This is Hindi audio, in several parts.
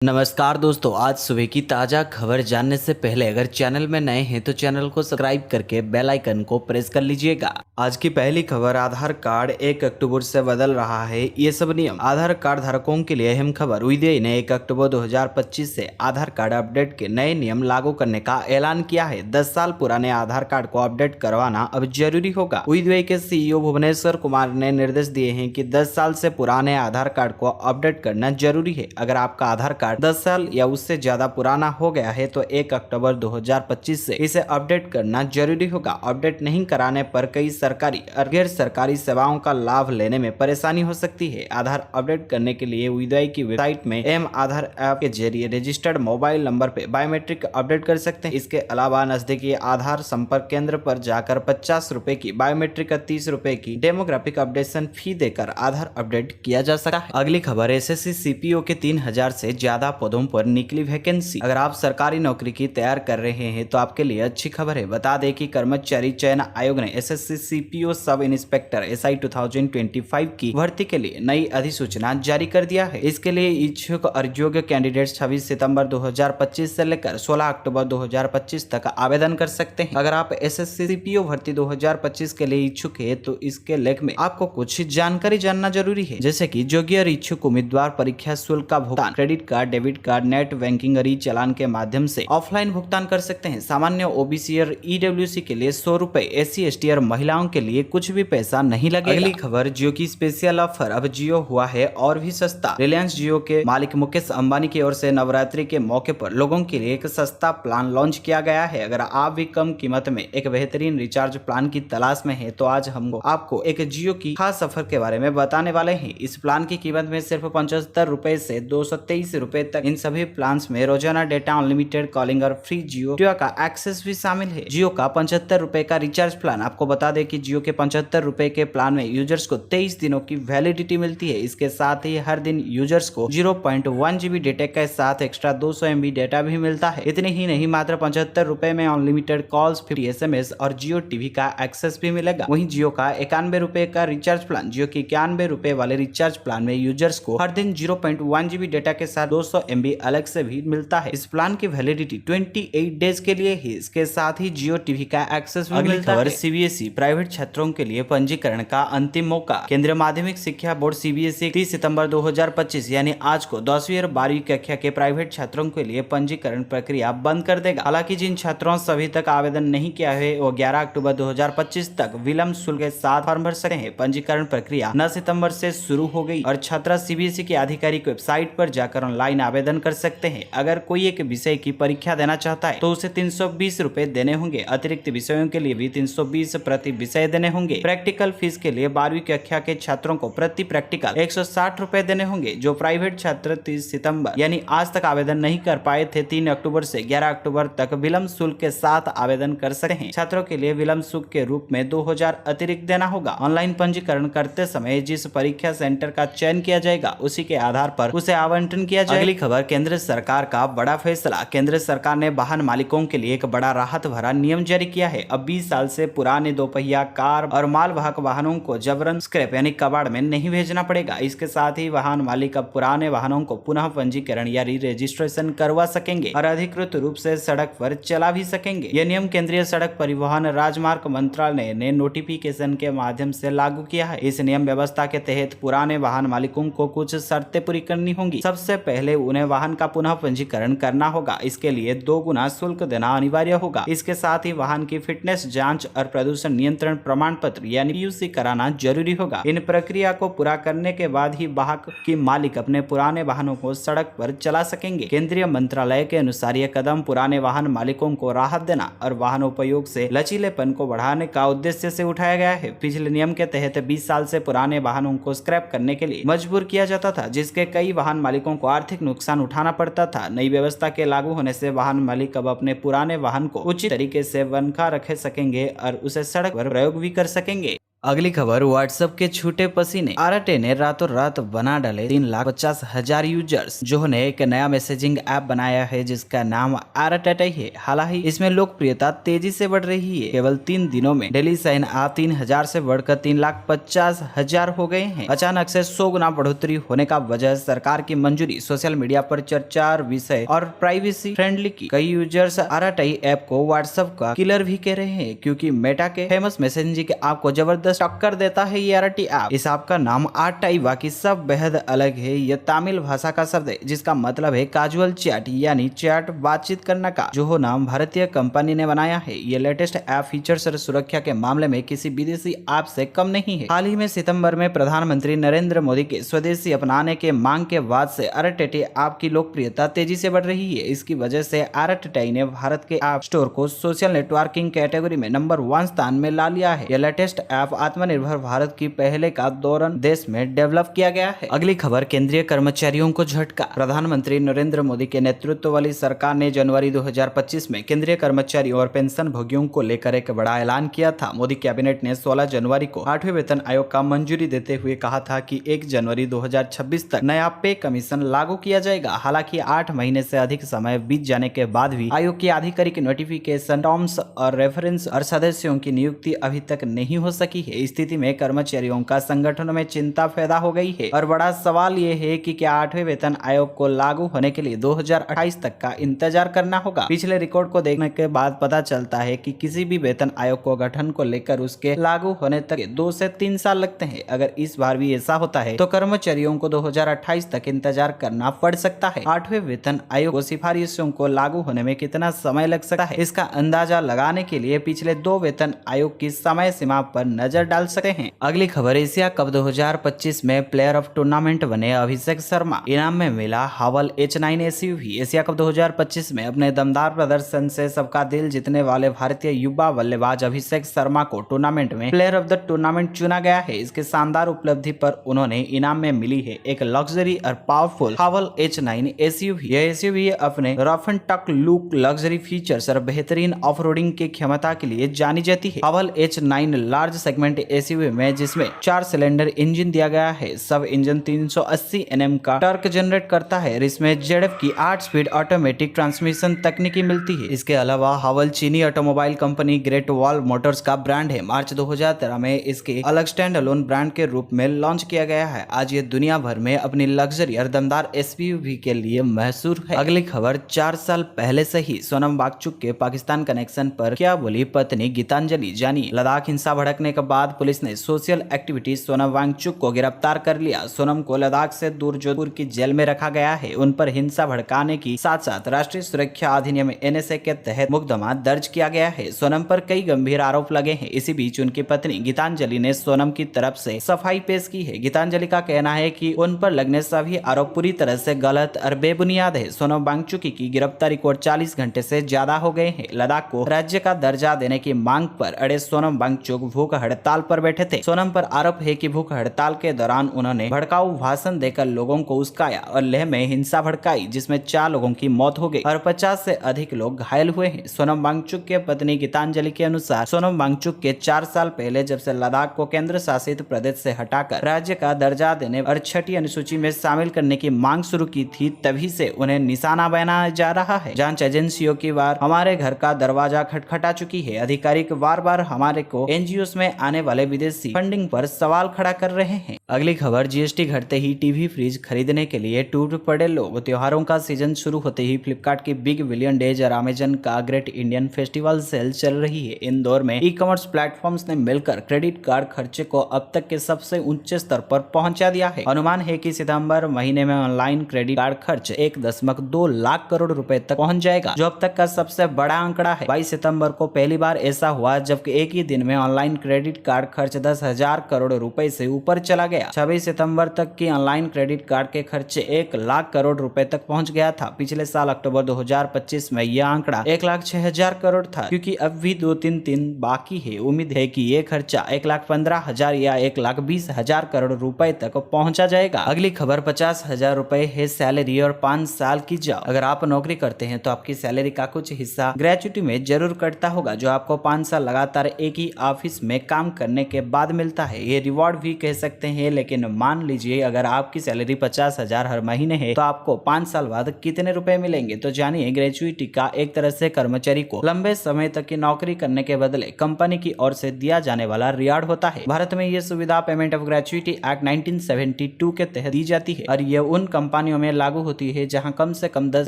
नमस्कार दोस्तों, आज सुबह की ताज़ा खबर जानने से पहले अगर चैनल में नए हैं तो चैनल को सब्सक्राइब करके बेल आइकन को प्रेस कर लीजिएगा। आज की पहली खबर, आधार कार्ड 1 अक्टूबर से बदल रहा है ये सब नियम। आधार कार्ड धारकों के लिए अहम खबर। UIDAI ने 1 अक्टूबर 2025 से आधार कार्ड अपडेट के नए नियम लागू करने का ऐलान किया है। 10 साल पुराने आधार कार्ड को अपडेट करवाना अब जरूरी होगा। UIDAI के CEO भुवनेश्वर कुमार ने निर्देश दिए हैं कि 10 साल से पुराने आधार कार्ड को अपडेट करना जरूरी है। अगर आपका आधार कार्ड 10 साल या उससे ज्यादा पुराना हो गया है तो 1 अक्टूबर 2025 से इसे अपडेट करना जरूरी होगा। अपडेट नहीं कराने पर कई सरकारी और गैर सरकारी सेवाओं का लाभ लेने में परेशानी हो सकती है। आधार अपडेट करने के लिए UIDAI की वेबसाइट में आधार ऐप के जरिए रजिस्टर्ड मोबाइल नंबर पे बायोमेट्रिक अपडेट कर सकते हैं। इसके अलावा नजदीकी आधार संपर्क केंद्र पर जाकर 50 रुपए की बायोमेट्रिक और 30 रुपए की डेमोग्राफिक अपडेशन फी देकर आधार अपडेट किया जा सकता है। अगली खबर, SSC CPO के 3000 से ज्यादा पदों पर निकली वैकेंसी। अगर आप सरकारी नौकरी की तैयार कर रहे हैं तो आपके लिए अच्छी खबर है। बता दें कि कर्मचारी चयन आयोग ने SSC CPO sub inspector SI 2025 की भर्ती के लिए नई अधिसूचना जारी कर दिया है। इसके लिए इच्छुक और योग्य कैंडिडेट 26 सितंबर 2025 से लेकर 16 अक्टूबर 2025 तक आवेदन कर सकते हैं। अगर आप SSC CPO भर्ती 2025 के लिए इच्छुक है तो इसके लेख में आपको कुछ जानकारी जानना जरूरी है, जैसे कि योग्य और इच्छुक उम्मीदवार परीक्षा शुल्क का भुगतान credit card, debit card, net banking और चालान के माध्यम से ऑफलाइन भुगतान कर सकते हैं। सामान्य OBC और EWC के लिए 100 रुपए, SC ST और महिलाओं के लिए कुछ भी पैसा नहीं लगेगा। अगली खबर, जियो की स्पेशल ऑफर। अब जियो हुआ है और भी सस्ता। रिलायंस जियो के मालिक मुकेश अंबानी की ओर से नवरात्रि के मौके पर लोगों के लिए एक सस्ता प्लान लॉन्च किया गया है। अगर आप भी कम कीमत में एक बेहतरीन रिचार्ज प्लान की तलाश में है तो आज हम आपको एक जियो की खास ऑफर के बारे में बताने वाले हैं। इस प्लान की कीमत में सिर्फ 75 रुपए से 223 रुपए तक इन सभी प्लान्स में रोजाना डेटा, अनलिमिटेड कॉलिंग और फ्री जियो का एक्सेस भी शामिल है। जियो का 75 रुपए का रिचार्ज प्लान। आपको बता दें कि जियो के 75 रुपए के प्लान में यूजर्स को 23 दिनों की वैलिडिटी मिलती है। इसके साथ ही हर दिन यूजर्स को 0.1 GB डेटा के साथ एक्स्ट्रा 200 MB डेटा भी मिलता है। इतने ही नहीं, मात्र 75 रुपए में अनलिमिटेड कॉल्स, 50 SMS और जियो टीवी का एक्सेस भी मिलेगा। वहीं जियो का 91 रुपए का रिचार्ज प्लान। जियो के 91 रुपए वाले रिचार्ज प्लान में यूजर्स को हर दिन 0.1 GB डेटा के साथ 200 MB अलग से भी मिलता है। इस प्लान की वैलिडिटी 28 डेज के लिए ही। इसके साथ ही जियो टीवी का एक्सेस भी मिलता है। CBSE प्राइवेट छात्रों के लिए पंजीकरण का अंतिम मौका। केंद्रीय माध्यमिक शिक्षा बोर्ड CBSE 30 सितंबर 2025 यानी आज को 10वीं और 12वीं कक्षा के प्राइवेट छात्रों के लिए पंजीकरण प्रक्रिया बंद कर देगा। हालांकि जिन छात्रों ने अभी तक आवेदन नहीं किया है वो 11 अक्टूबर 2025 तक विलंब शुल्क के साथ फॉर्म भर सकते हैं। पंजीकरण प्रक्रिया 9 सितंबर से शुरू हो गई और छात्रा CBSE की आधिकारिक वेबसाइट पर जाकर ऑनलाइन आवेदन कर सकते हैं। अगर कोई एक विषय की परीक्षा देना चाहता है तो उसे 320 रुपए देने होंगे। अतिरिक्त विषयों के लिए भी 320 प्रति विषय देने होंगे। प्रैक्टिकल फीस के लिए 12वीं कक्षा के छात्रों को प्रति प्रैक्टिकल 160 रुपए देने होंगे। जो प्राइवेट छात्र 30 सितंबर यानी आज तक आवेदन नहीं कर पाए थे, 3 अक्टूबर से 11 अक्टूबर तक विलंब शुल्क के साथ आवेदन कर सकते हैं। छात्रों के लिए विलंब शुल्क के रूप में 2000 अतिरिक्त देना होगा। ऑनलाइन पंजीकरण करते समय जिस परीक्षा सेंटर का चयन किया जाएगा उसी के आधार पर उसे आवंटन किया जाएगा। अगली खबर, केंद्र सरकार का बड़ा फैसला। केंद्र सरकार ने वाहन मालिकों के लिए एक बड़ा राहत भरा नियम जारी किया है। अब 20 साल से पुराने दोपहिया कार और मालवाहक वाहनों को जबरन स्क्रैप यानी कबाड़ में नहीं भेजना पड़ेगा। इसके साथ ही वाहन मालिक अब पुराने वाहनों को पुनः पंजीकरण या रजिस्ट्रेशन करवा सकेंगे और अधिकृत रूप से सड़क पर चला भी सकेंगे। यह नियम केंद्रीय सड़क परिवहन राजमार्ग मंत्रालय ने नोटिफिकेशन के माध्यम से लागू किया है। इस नियम व्यवस्था के तहत पुराने वाहन मालिकों को कुछ शर्तें पूरी करनी होंगी। सबसे पहले उन्हें वाहन का पुनः पंजीकरण करना होगा। इसके लिए 2 गुना शुल्क देना अनिवार्य होगा। इसके साथ ही वाहन की फिटनेस जांच और प्रदूषण नियंत्रण प्रमाण पत्र यानी PUC कराना जरूरी होगा। इन प्रक्रिया को पूरा करने के बाद ही वाहक की मालिक अपने पुराने वाहनों को सड़क पर चला सकेंगे। केंद्रीय मंत्रालय के अनुसार यह कदम पुराने वाहन मालिकों को राहत देना और वाहन उपयोग से लचीलेपन को बढ़ाने का उद्देश्य से उठाया गया है। पिछले नियम के तहत 20 साल से पुराने वाहनों को स्क्रैप करने के लिए मजबूर किया जाता था, जिसके कई वाहन मालिकों को आर्थिक नुकसान उठाना पड़ता था। नई व्यवस्था के लागू होने से वाहन मालिक अब अपने पुराने वाहन को उचित तरीके से बनकर रख सकेंगे और उसे सड़क पर प्रयोग भी कर सकेंगे। अगली खबर, व्हाट्सएप के छूटे पसीने। आरटे ने रातों रात बना डाले 3,50,000 यूजर्स, जिन्होंने एक नया मैसेजिंग ऐप बनाया है जिसका नाम आरटे है। हालांकि इसमें लोकप्रियता तेजी से बढ़ रही है। केवल 3 दिनों में डेली साइन आप 3,000 से बढ़कर 3,50,000 हो गए हैं। अचानक से 100 गुना बढ़ोतरी होने का वजह सरकार की मंजूरी, सोशल मीडिया पर चर्चा विषय और प्राइवेसी फ्रेंडली की। कई यूजर्स आरटे ऐप को व्हाट्सएप का किलर भी कह रहे हैं, क्योंकि मेटा के फेमस मैसेजिंग ऐप को जबरदस्त टक्कर देता है ये आरटे ऐप। इस ऐप का नाम आरटे, बाकी सब बेहद अलग है। यह तमिल भाषा का शब्द है जिसका मतलब है कैजुअल चैट, यानी चैट बातचीत करने का, जो नाम भारतीय कंपनी ने बनाया है। ये लेटेस्ट ऐप फीचर्स और सुरक्षा के मामले में किसी विदेशी ऐप से कम नहीं है। हाल ही में सितंबर में प्रधानमंत्री नरेंद्र मोदी के स्वदेशी अपनाने के मांग के बाद से आरटे ऐप की लोकप्रियता तेजी से बढ़ रही है। इसकी वजह से आरटे ने भारत के ऐप स्टोर को सोशल नेटवर्किंग कैटेगरी में नंबर 1 स्थान में ला लिया है। यह लेटेस्ट ऐप आत्मनिर्भर भारत की पहले का दौरान देश में डेवलप किया गया है। अगली खबर, केंद्रीय कर्मचारियों को झटका। प्रधानमंत्री नरेंद्र मोदी के नेतृत्व वाली सरकार ने जनवरी 2025 में केंद्रीय कर्मचारियों और पेंशन भोगियों को लेकर एक बड़ा ऐलान किया था। मोदी कैबिनेट ने 16 जनवरी को 8वें वेतन आयोग का मंजूरी देते हुए कहा था कि 1 जनवरी 2026 तक नया पे कमीशन लागू किया जाएगा। हालांकि 8 महीने से अधिक समय बीत जाने के बाद भी आयोग की आधिकारिक नोटिफिकेशन, टर्म्स और रेफरेंस और सदस्यों की नियुक्ति अभी तक नहीं हो सकी है। इस स्थिति में कर्मचारियों का संगठनों में चिंता पैदा हो गई है और बड़ा सवाल ये है कि क्या 8वें वेतन आयोग को लागू होने के लिए 2028 तक का इंतजार करना होगा। पिछले रिकॉर्ड को देखने के बाद पता चलता है कि किसी भी वेतन आयोग को गठन को लेकर उसके लागू होने तक 2 से 3 साल लगते हैं। अगर इस बार भी ऐसा होता है तो कर्मचारियों को 2028 तक इंतजार करना पड़ सकता है। 8वें वेतन आयोग को सिफारिशों को लागू होने में कितना समय लग सकता है, इसका अंदाजा लगाने के लिए पिछले 2 वेतन आयोग की समय सीमा पर नजर डाल सकते हैं। अगली खबर, एशिया कप 2025 में प्लेयर ऑफ टूर्नामेंट बने अभिषेक शर्मा। इनाम में मिला Howell H9 SUV। Asia cup 2025 में अपने दमदार प्रदर्शन से सबका दिल जीतने वाले भारतीय युवा बल्लेबाज अभिषेक शर्मा को टूर्नामेंट में प्लेयर ऑफ द टूर्नामेंट चुना गया है। इसके शानदार उपलब्धि पर उन्होंने इनाम में मिली है एक लग्जरी और पावरफुल हावल H9 SUV। यह SUV अपने रफ एंड टक लुक, लग्जरी फीचर्स और बेहतरीन ऑफ रोडिंग की क्षमता के लिए जानी जाती है। Howell H9 large segment SUV में जिसमें 4 सिलेंडर इंजन दिया गया है। सब इंजन 380 Nm का टॉर्क जनरेट करता है। इसमें ZF की 8 स्पीड ऑटोमेटिक ट्रांसमिशन तकनीकी मिलती है। इसके अलावा हावल चीनी automobile company great wall Motors का ब्रांड है। मार्च 2013 में इसके अलग स्टैंड अलोन ब्रांड के रूप में लॉन्च किया गया है। आज ये दुनिया भर में अपनी लग्जरी और दमदार SUV के लिए मशहूर है। अगली खबर, 4 साल पहले से ही सोनम वांगचुक के पाकिस्तान कनेक्शन पर क्या बोली पत्नी गीतांजलि। जानिए, लद्दाख हिंसा भड़कने के बाद पुलिस ने सोशल एक्टिविटी सोनम वांगचुक को गिरफ्तार कर लिया। सोनम को लद्दाख से दूर जोधपुर की जेल में रखा गया है। उन पर हिंसा भड़काने की साथ साथ राष्ट्रीय सुरक्षा अधिनियम NSA के तहत मुकदमा दर्ज किया गया है। सोनम पर कई गंभीर आरोप लगे हैं। इसी बीच उनकी पत्नी गीतांजलि ने सोनम की तरफ से सफाई पेश की है। गीतांजलि का कहना है कि उन पर लगने सभी आरोप पूरी तरह से गलत और बेबुनियाद है। सोनम वांगचुक की गिरफ्तारी को 40 घंटे से ज्यादा हो गए हैं। लद्दाख को राज्य का दर्जा देने की मांग पर अड़े सोनम वांगचुक भूख हड़ताल पर बैठे थे। सोनम पर आरोप है कि भूख हड़ताल के दौरान उन्होंने भड़काऊ भाषण देकर लोगों को उस्काया और लेह में हिंसा भड़काई, जिसमें 4 लोगों की मौत हो गई और 50 से अधिक लोग घायल हुए हैं। सोनम वांगचुक के पत्नी गीतांजलि के अनुसार सोनम वांगचुक के 4 साल पहले जब से लद्दाख को केंद्र शासित प्रदेश से हटाकर राज्य का दर्जा देने और 6ठी अनुसूची में शामिल करने की मांग शुरू की थी, तभी से उन्हें निशाना बनाया जा रहा है। जांच एजेंसियों की बार हमारे घर का दरवाजा खटखटा चुकी है। अधिकारी बार बार हमारे को NGOs में आने वाले विदेशी फंडिंग पर सवाल खड़ा कर रहे हैं। अगली खबर, GST घटते ही टीवी फ्रिज खरीदने के लिए टूट पड़े लोग। त्योहारों का सीजन शुरू होते ही फ्लिपकार्ट की बिग बिलियन डेज और अमेजन का ग्रेट इंडियन फेस्टिवल सेल चल रही है। इन दौर में ई-कॉमर्स प्लेटफॉर्म्स ने मिलकर क्रेडिट कार्ड खर्चे को अब तक के सबसे ऊंचे स्तर पर पहुंचा दिया है। अनुमान है कि सितंबर महीने में ऑनलाइन क्रेडिट कार्ड खर्च 1.2 लाख करोड़ रुपए तक पहुंच जाएगा, जो अब तक का सबसे बड़ा आंकड़ा है। 22 सितंबर को पहली बार ऐसा हुआ जबकि एक ही दिन में ऑनलाइन क्रेडिट कार्ड खर्च 10,000 करोड़ रुपए से ऊपर चला गया। 26 सितंबर तक की ऑनलाइन क्रेडिट कार्ड के खर्चे 1 लाख करोड़ रुपए तक पहुंच गया था। पिछले साल अक्टूबर 2025 में यह आंकड़ा 1,06,000 करोड़ था। क्योंकि अब भी 2-3 दिन बाकी है, उम्मीद है कि ये खर्चा 1,15,000 या 1,20,000 करोड़ रुपए तक पहुंचा जाएगा। अगली खबर, 50,000 रुपए है सैलरी और 5 साल की जॉब। अगर आप नौकरी करते हैं तो आपकी सैलरी का कुछ हिस्सा ग्रेचुटी में जरूर कटता होगा, जो आपको 5 साल लगातार एक ही ऑफिस में काम काम करने के बाद मिलता है। ये रिवॉर्ड भी कह सकते हैं, लेकिन मान लीजिए अगर आपकी सैलरी 50,000 हर महीने है तो आपको 5 साल बाद कितने रुपए मिलेंगे। तो जानिए, ग्रेचुइटी का एक तरह से कर्मचारी को लंबे समय तक की नौकरी करने के बदले कंपनी की ओर से दिया जाने वाला रिवार्ड होता है। भारत में ये सुविधा पेमेंट ऑफ ग्रेचुइटी एक्ट 1972 के तहत दी जाती है और ये उन कंपनियों में लागू होती है जहां कम से कम 10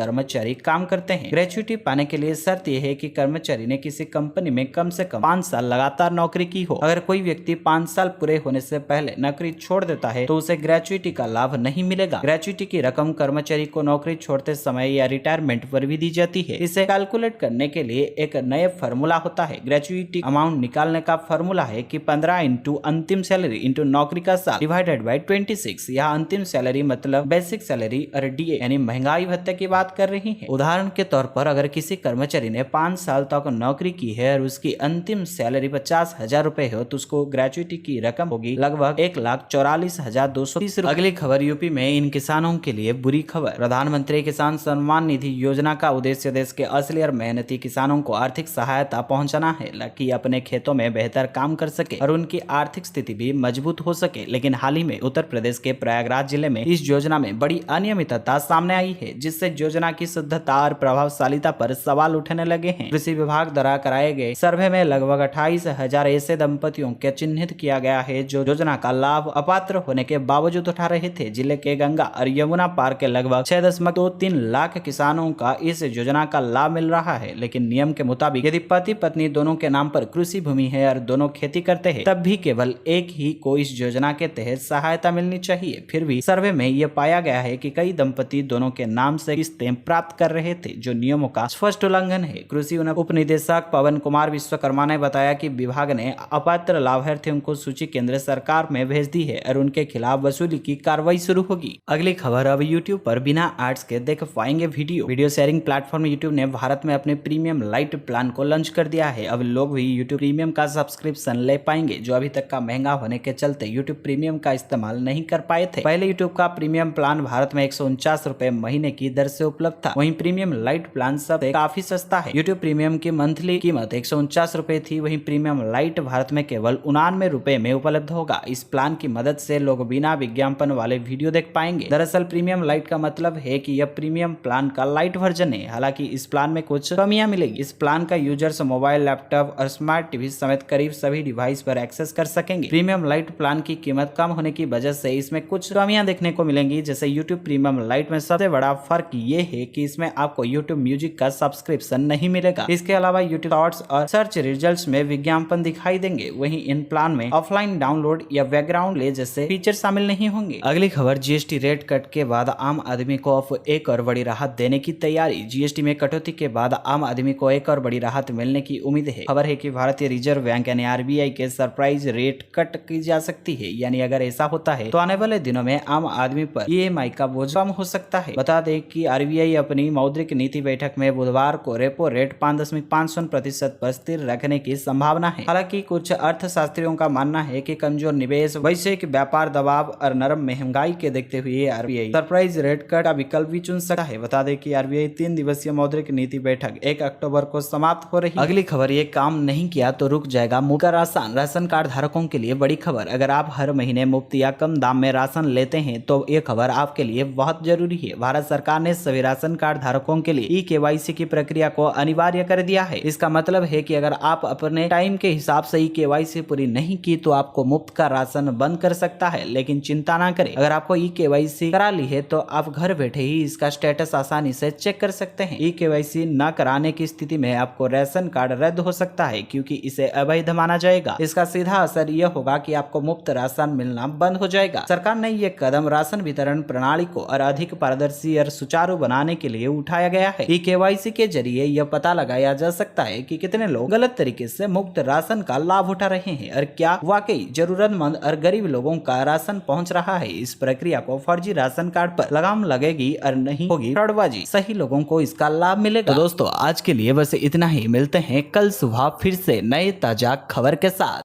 कर्मचारी काम करते हैं। ग्रेचुइटी पाने के लिए शर्त यह है कि कर्मचारी ने किसी कंपनी में कम से कम 5 साल लगातार नौकरी की हो। अगर कोई व्यक्ति 5 साल पूरे होने से पहले नौकरी छोड़ देता है तो उसे ग्रेचुइटी का लाभ नहीं मिलेगा। ग्रेचुइटी की रकम कर्मचारी को नौकरी छोड़ते समय या रिटायरमेंट पर भी दी जाती है। इसे कैलकुलेट करने के लिए एक नया फार्मूला होता है। ग्रेचुइटी अमाउंट निकालने का फार्मूला है कि 15 इंटू अंतिम सैलरी इंटू नौकरी का साल डिवाइडेड बाय 26। यह अंतिम सैलरी मतलब बेसिक सैलरी और डीए यानी महंगाई भत्ते की बात कर रही है। उदाहरण के तौर पर अगर किसी कर्मचारी ने 5 साल तक नौकरी की है और उसकी अंतिम सैलरी 50,000 रुपए हो तो उसको ग्रेचुइटी की रकम होगी लगभग 1,44,230 रुपए। अगली खबर यूपी में इन किसानों के लिए बुरी खबर। प्रधानमंत्री किसान सम्मान निधि योजना का उद्देश्य देश के असली और मेहनती किसानों को आर्थिक सहायता पहुंचाना है ताकि अपने खेतों में बेहतर काम कर सके और उनकी आर्थिक स्थिति भी मजबूत हो सके। लेकिन हाल ही में उत्तर प्रदेश के प्रयागराज जिले में इस योजना में बड़ी अनियमितता सामने आई है, जिससे योजना की शुद्धता और प्रभावशालीता पर सवाल उठने लगे हैं। कृषि विभाग द्वारा कराए गए सर्वे में लगभग 28,000 ऐसे दंपतियों के चिन्हित किया गया है जो योजना का लाभ अपात्र होने के बावजूद उठा रहे थे। जिले के गंगा और यमुना पार के लगभग 6.23 लाख किसानों का इस योजना का लाभ मिल रहा है। लेकिन नियम के मुताबिक यदि पति पत्नी दोनों के नाम पर कृषि भूमि है और दोनों खेती करते हैं तब भी केवल एक ही को इस योजना के तहत सहायता मिलनी चाहिए। फिर भी सर्वे में यह पाया गया है कि कई दंपति दोनों के नाम से किस्तें प्राप्त कर रहे थे, जो नियमों का स्पष्ट उल्लंघन है। कृषि उप निदेशक पवन कुमार विश्वकर्मा ने बताया कि विभाग ने अपात्र लाभार्थियों को सूची केंद्र सरकार में भेज दी है और उनके खिलाफ वसूली की कार्रवाई शुरू होगी। अगली खबर, अब यूट्यूब पर बिना एड्स के देख पाएंगे वीडियो शेयरिंग प्लेटफॉर्म यूट्यूब ने भारत में अपने प्रीमियम लाइट प्लान को लॉन्च कर दिया है। अब लोग भी यूट्यूब प्रीमियम का सब्सक्रिप्शन ले पाएंगे, जो अभी तक का महंगा होने के चलते यूट्यूब प्रीमियम का इस्तेमाल नहीं कर पाए थे। पहले यूट्यूब का प्रीमियम प्लान भारत में 149 रुपए महीने की दर से उपलब्ध था। वहीं प्रीमियम लाइट प्लान सबसे काफी सस्ता है। यूट्यूब प्रीमियम की मंथली कीमत 149 रुपए थी, वहीं प्रीमियम लाइट भारत में केवल 99 रुपए में उपलब्ध होगा। इस प्लान की मदद से लोग बिना विज्ञापन वाले वीडियो देख पाएंगे। दरअसल प्रीमियम लाइट का मतलब है कि यह प्रीमियम प्लान का लाइट वर्जन है। हालांकि इस प्लान में कुछ कमियां मिलेगी। इस प्लान का यूजर्स मोबाइल, लैपटॉप और स्मार्ट टीवी समेत करीब सभी डिवाइस पर एक्सेस कर सकेंगे। प्रीमियम लाइट प्लान की कीमत कम होने की वजह से इसमें कुछ कमियां देखने को मिलेंगी। जैसे यूट्यूब प्रीमियम लाइट में सबसे बड़ा फर्क ये है कि इसमें आपको यूट्यूब म्यूजिक का सब्सक्रिप्शन नहीं मिलेगा। इसके अलावा यूट्यूब शॉर्ट्स और सर्च रिजल्ट्स में विज्ञापन दिखाई देंगे। वहीं इन प्लान में ऑफलाइन डाउनलोड या बैकग्राउंड ले जैसे फीचर शामिल नहीं होंगे। अगली खबर, जीएसटी रेट कट के बाद आम आदमी को अब एक और बड़ी राहत देने की तैयारी। जीएसटी में कटौती के बाद आम आदमी को एक और बड़ी राहत मिलने की उम्मीद है। खबर है कि भारतीय रिजर्व बैंक यानी आरबीआई के सरप्राइज रेट कट की जा सकती है। यानी अगर ऐसा होता है तो आने वाले दिनों में आम आदमी पर ईएमआई का बोझ कम हो सकता है। बता दें कि आरबीआई अपनी मौद्रिक नीति बैठक में बुधवार को रेपो रेट 5.50% पर स्थिर रखने की संभावना है। हालांकि कुछ अर्थशास्त्रियों का मानना है कि कमजोर निवेश, वैश्विक व्यापार दबाव और नरम महंगाई के देखते हुए आरबीआई सरप्राइज रेट कट का विकल्प भी चुन सकता है। बता दें कि आरबीआई 3 दिवसीय मौद्रिक नीति बैठक 1 अक्टूबर को समाप्त हो रही है। अगली खबर, ये काम नहीं किया तो रुक जाएगा मुफ्त का राशन। राशन कार्ड धारकों के लिए बड़ी खबर। अगर आप हर महीने मुफ्त या कम दाम में राशन लेते हैं तो ये खबर आपके लिए बहुत जरूरी है। भारत सरकार ने सभी राशन कार्ड धारकों के लिए ई-केवाईसी की प्रक्रिया को अनिवार्य कर दिया है। इसका मतलब है कि अगर आप अपने टाइम के हिसाब से ई-केवाईसी पूरी नहीं की तो आपको मुफ्त का राशन बंद कर सकता है। लेकिन चिंता ना करें, अगर आपको ई-केवाईसी करा ली है तो आप घर बैठे ही इसका स्टेटस आसानी से चेक कर सकते हैं। ई-केवाईसी न कराने की स्थिति में आपको राशन कार्ड रद्द हो सकता है, क्योंकि इसे अवैध माना जाएगा। इसका सीधा असर यह होगा कि आपको मुफ्त राशन मिलना बंद हो जाएगा। सरकार ने यह कदम राशन वितरण प्रणाली को और अधिक पारदर्शी और सुचारू बनाने के लिए उठाया गया है। ई-केवाईसी के जरिए यह पता लगाया जा सकता है कि कितने लोग गलत तरीके से मुफ्त राशन का लाभ उठा रहे हैं और क्या वाकई जरूरतमंद और गरीब लोगों का राशन पहुंच रहा है। इस प्रक्रिया को फर्जी राशन कार्ड पर लगाम लगेगी और नहीं होगी फ्रॉडबाजी। सही लोगों को इसका लाभ मिलेगा। तो दोस्तों, आज के लिए बस इतना ही। मिलते हैं कल सुबह फिर से नए ताजा खबर के साथ।